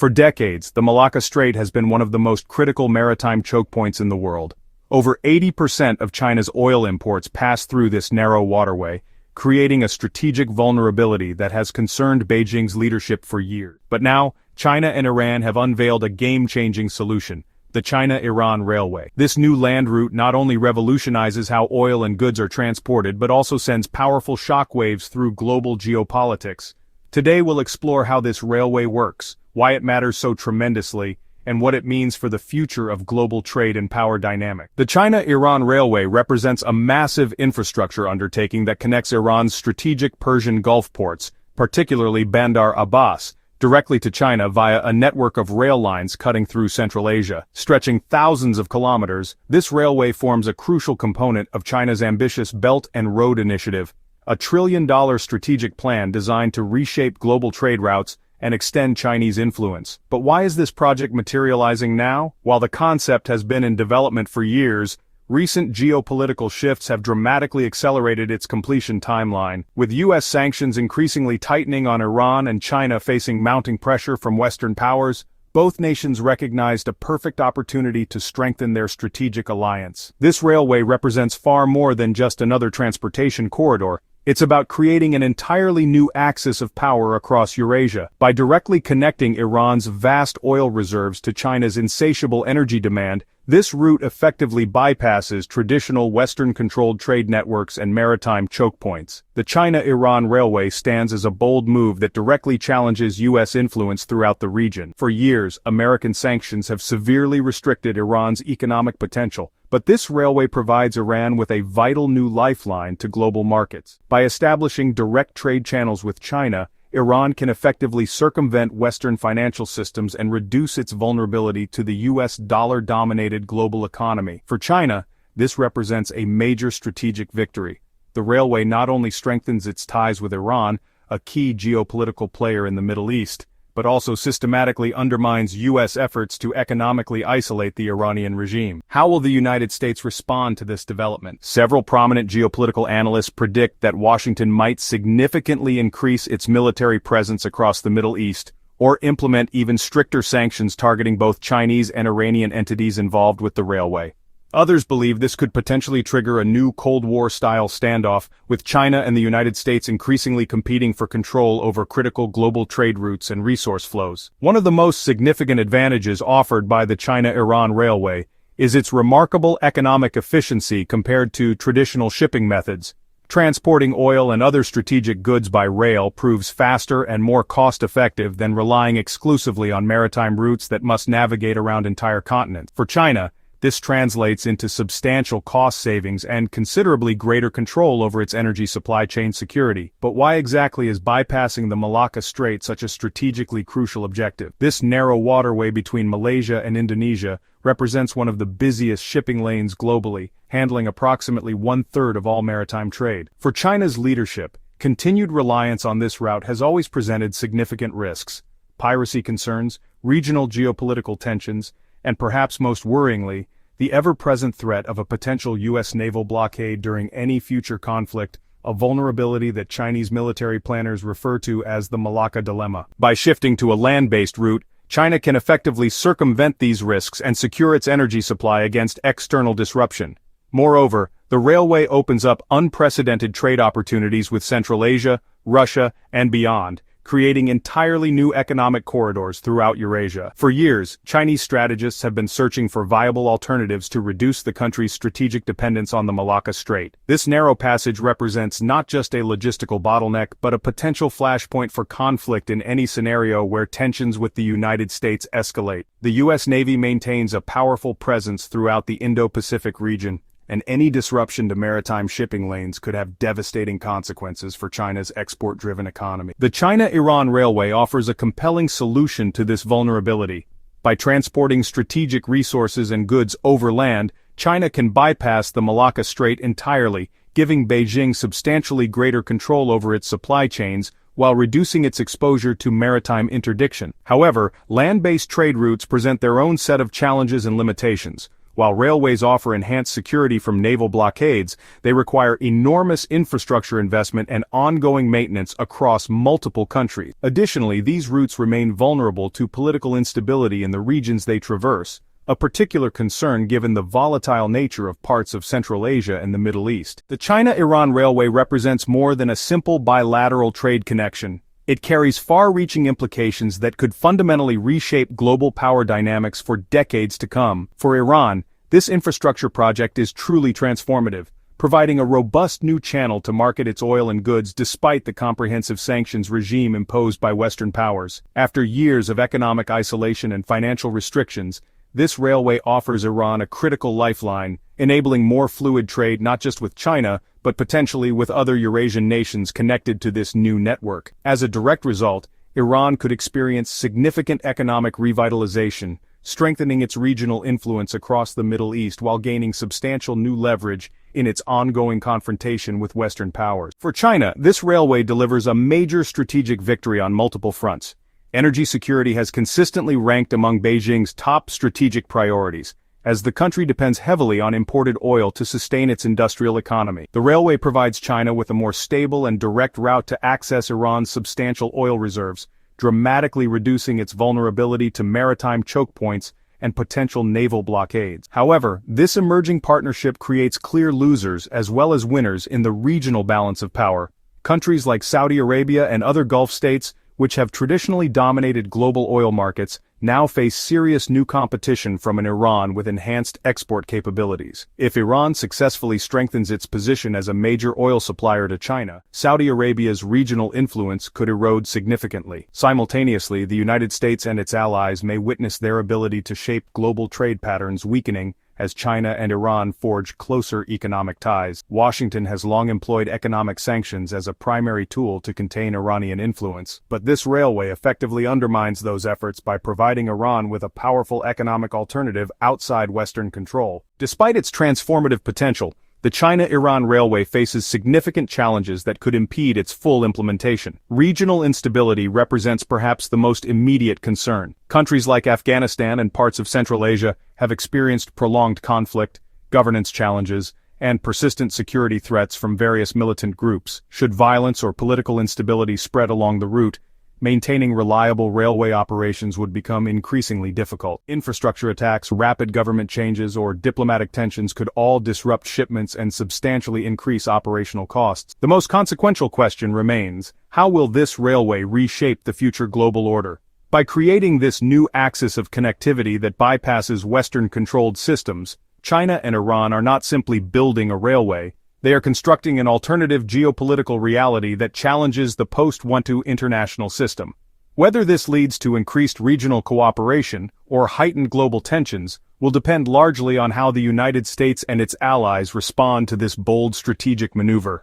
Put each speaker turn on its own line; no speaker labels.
For decades, the Malacca Strait has been one of the most critical maritime choke points in the world. Over 80% of China's oil imports pass through this narrow waterway, creating a strategic vulnerability that has concerned Beijing's leadership for years. But now, China and Iran have unveiled a game-changing solution: the China-Iran Railway. This new land route not only revolutionizes how oil and goods are transported but also sends powerful shockwaves through global geopolitics. Today we'll explore how this railway works, why it matters so tremendously, and what it means for the future of global trade and power dynamic. The China-Iran Railway represents a massive infrastructure undertaking that connects Iran's strategic Persian Gulf ports, particularly Bandar Abbas, directly to China via a network of rail lines cutting through Central Asia. Stretching thousands of kilometers, this railway forms a crucial component of China's ambitious Belt and Road Initiative, a trillion-dollar strategic plan designed to reshape global trade routes and extend Chinese influence. But why is this project materializing now? While the concept has been in development for years, recent geopolitical shifts have dramatically accelerated its completion timeline, with U.S. sanctions increasingly tightening on Iran and China facing mounting pressure from Western powers. Both nations recognized a perfect opportunity to strengthen their strategic alliance. This railway represents far more than just another transportation corridor. It's about creating an entirely new axis of power across Eurasia. By directly connecting Iran's vast oil reserves to China's insatiable energy demand, this route effectively bypasses traditional Western-controlled trade networks and maritime choke points. The China-Iran Railway stands as a bold move that directly challenges U.S. influence throughout the region. For years, American sanctions have severely restricted Iran's economic potential, but this railway provides Iran with a vital new lifeline to global markets. By establishing direct trade channels with China, Iran can effectively circumvent Western financial systems and reduce its vulnerability to the U.S. dollar-dominated global economy. For China, this represents a major strategic victory. The railway not only strengthens its ties with Iran, a key geopolitical player in the Middle East, but also systematically undermines U.S. efforts to economically isolate the Iranian regime. How will the United States respond to this development? Several prominent geopolitical analysts predict that Washington might significantly increase its military presence across the Middle East, or implement even stricter sanctions targeting both Chinese and Iranian entities involved with the railway. Others believe this could potentially trigger a new Cold War-style standoff, with China and the United States increasingly competing for control over critical global trade routes and resource flows. One of the most significant advantages offered by the China-Iran Railway is its remarkable economic efficiency compared to traditional shipping methods. Transporting oil and other strategic goods by rail proves faster and more cost-effective than relying exclusively on maritime routes that must navigate around entire continents. For China, this translates into substantial cost savings and considerably greater control over its energy supply chain security. But why exactly is bypassing the Malacca Strait such a strategically crucial objective? This narrow waterway between Malaysia and Indonesia represents one of the busiest shipping lanes globally, handling approximately one-third of all maritime trade. For China's leadership, continued reliance on this route has always presented significant risks: piracy concerns, regional geopolitical tensions, and perhaps most worryingly, the ever-present threat of a potential U.S. naval blockade during any future conflict, a vulnerability that Chinese military planners refer to as the Malacca Dilemma. By shifting to a land-based route, China can effectively circumvent these risks and secure its energy supply against external disruption. Moreover, the railway opens up unprecedented trade opportunities with Central Asia, Russia, and beyond, creating entirely new economic corridors throughout Eurasia. For years, Chinese strategists have been searching for viable alternatives to reduce the country's strategic dependence on the Malacca Strait. This narrow passage represents not just a logistical bottleneck but a potential flashpoint for conflict in any scenario where tensions with the United States escalate. The U.S. Navy maintains a powerful presence throughout the Indo-Pacific region, and any disruption to maritime shipping lanes could have devastating consequences for China's export-driven economy. The China-Iran Railway offers a compelling solution to this vulnerability. By transporting strategic resources and goods over land, China can bypass the Malacca Strait entirely, giving Beijing substantially greater control over its supply chains while reducing its exposure to maritime interdiction. However, land-based trade routes present their own set of challenges and limitations. While railways offer enhanced security from naval blockades, they require enormous infrastructure investment and ongoing maintenance across multiple countries. Additionally, these routes remain vulnerable to political instability in the regions they traverse, a particular concern given the volatile nature of parts of Central Asia and the Middle East. The China-Iran Railway represents more than a simple bilateral trade connection. It carries far-reaching implications that could fundamentally reshape global power dynamics for decades to come. For Iran, this infrastructure project is truly transformative, providing a robust new channel to market its oil and goods despite the comprehensive sanctions regime imposed by Western powers. After years of economic isolation and financial restrictions, this railway offers Iran a critical lifeline, enabling more fluid trade not just with China, but potentially with other Eurasian nations connected to this new network. As a direct result, Iran could experience significant economic revitalization, strengthening its regional influence across the Middle East while gaining substantial new leverage in its ongoing confrontation with Western powers. For China, this railway delivers a major strategic victory on multiple fronts. Energy security has consistently ranked among Beijing's top strategic priorities, as the country depends heavily on imported oil to sustain its industrial economy. The railway provides China with a more stable and direct route to access Iran's substantial oil reserves, dramatically reducing its vulnerability to maritime choke points and potential naval blockades. However, this emerging partnership creates clear losers as well as winners in the regional balance of power. Countries like Saudi Arabia and other Gulf states, which have traditionally dominated global oil markets, now face serious new competition from an Iran with enhanced export capabilities. If Iran successfully strengthens its position as a major oil supplier to China, Saudi Arabia's regional influence could erode significantly. Simultaneously, the United States and its allies may witness their ability to shape global trade patterns weakening as China and Iran forge closer economic ties. Washington has long employed economic sanctions as a primary tool to contain Iranian influence, but this railway effectively undermines those efforts by providing Iran with a powerful economic alternative outside Western control. Despite its transformative potential, the China-Iran Railway faces significant challenges that could impede its full implementation. Regional instability represents perhaps the most immediate concern. Countries like Afghanistan and parts of Central Asia have experienced prolonged conflict, governance challenges, and persistent security threats from various militant groups. Should violence or political instability spread along the route, maintaining reliable railway operations would become increasingly difficult. Infrastructure attacks, rapid government changes, or diplomatic tensions could all disrupt shipments and substantially increase operational costs. The most consequential question remains, how will this railway reshape the future global order? By creating this new axis of connectivity that bypasses Western-controlled systems, China and Iran are not simply building a railway, they are constructing an alternative geopolitical reality that challenges the post-One international system. Whether this leads to increased regional cooperation or heightened global tensions will depend largely on how the United States and its allies respond to this bold strategic maneuver.